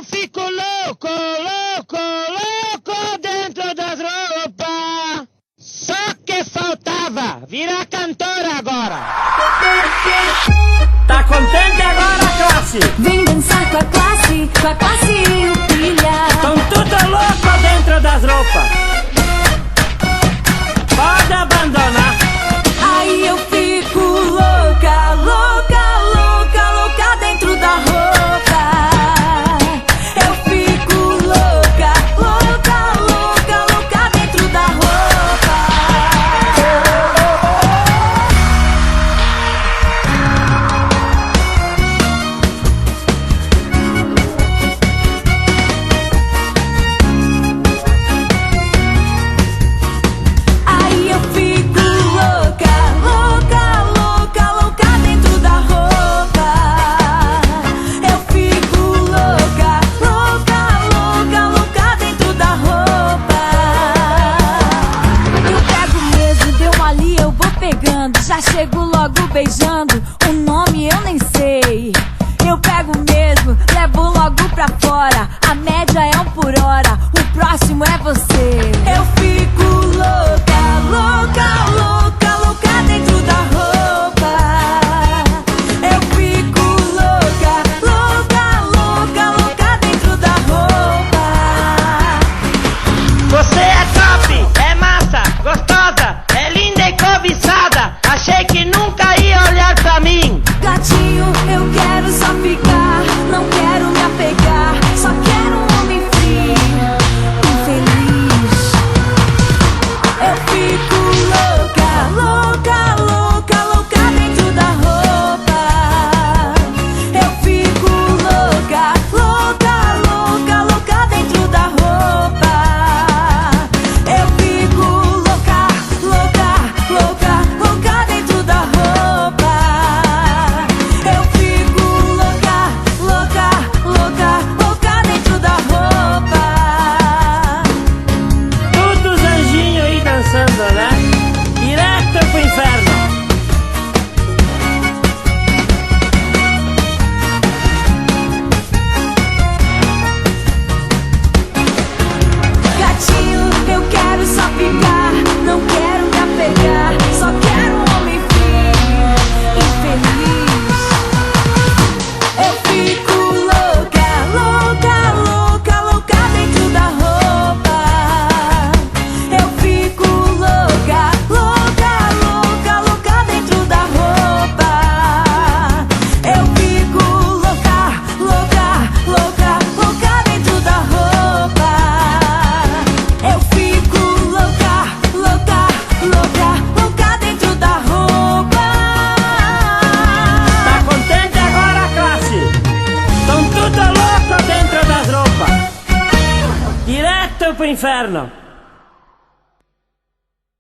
eu fico louco, louco, louco dentro das roupas. Só que faltava virar cantora agora. Tá contente agora, classe? Vem dançar com a classe e o pilha. Tão tudo louco dentro das roupas. Pode abandonar. Aí eu fico louca, louca, louca, louca dentro da roupa. Eu fico louca, louca, louca, louca dentro da roupa. Aí eu fico louca, louca, louca, louca dentro da roupa. Eu fico louca, louca, louca, louca dentro da roupa. Eu pego mesmo, deu ali, eu vou pegando. Já chego logo beijando, o nome eu nem sei. Eu pego mesmo, levo logo pra fora. A média é 1 por hora, o próximo é você. Eu fico louca, louca, louca, louca dentro da roupa. Eu fico louca, louca, louca, louca dentro da roupa. Você é top, é massa, gostosa, é linda e cobiçada. Achei que nunca ia olhar pra mim. Gatinho, eu quero só ficar, não quero me apegar. Só quero um homem frio, infeliz. Eu fico louca, louca, louca, louca dentro da roupa. Eu fico louca, louca, louca, louca dentro da roupa. Eu fico louca, louca, louca, louca dentro da roupa. Eu fico louca, louca, louca, louca dentro da roupa. Todos os anjinhos aí dançando, né? Direto pro inferno. Gatinho, eu quero só ficar, não quero me apegar. Só quero um homem frio, infeliz. Eu fico louca, louca, louca, louca dentro da roupa. Eu fico louca, louca, louca, louca dentro da roupa. Eu fico louca, louca, louca, louca dentro da roupa. Eu fico louca, louca, louca, louca dentro da roupa. Tá contente agora, classe? Tão tudo louco dentro das roupas. Direto pro inferno.